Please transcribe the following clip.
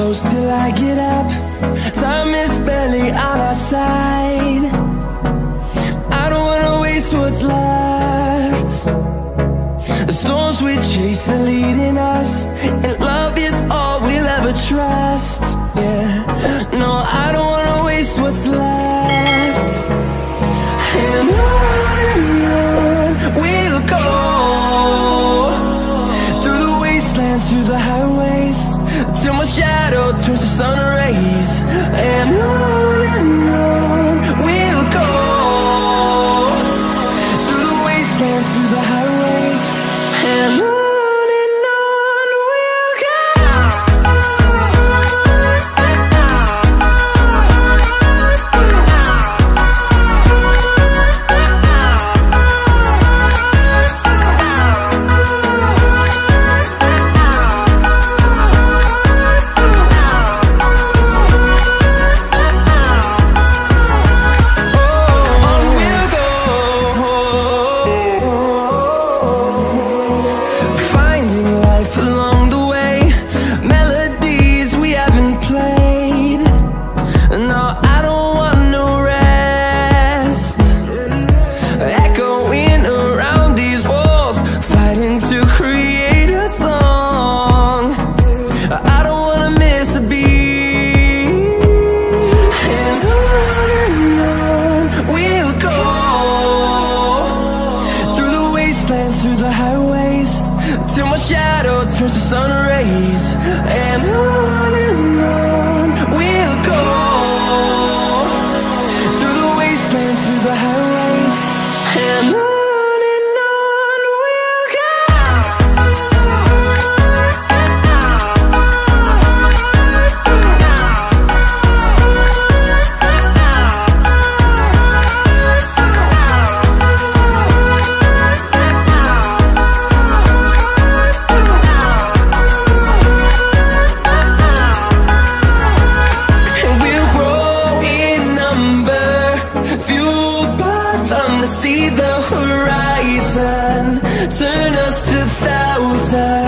close till I get up. Time is barely on our side. I don't wanna waste what's left. The storms we chase are leading us, and love is all we'll ever trust. Yeah, no, I don't wanna waste what's left. And on we'll go, through the wastelands, through the highways, till my shadow turns to sun rays. And on we'll go, through the wastelands, through the highways, and on we'll go. Through the highways, till my shadow turns to sun rays. And on we'll go, through the wastelands, through the highways, and on we'll go. See the horizon, turn us to thousands.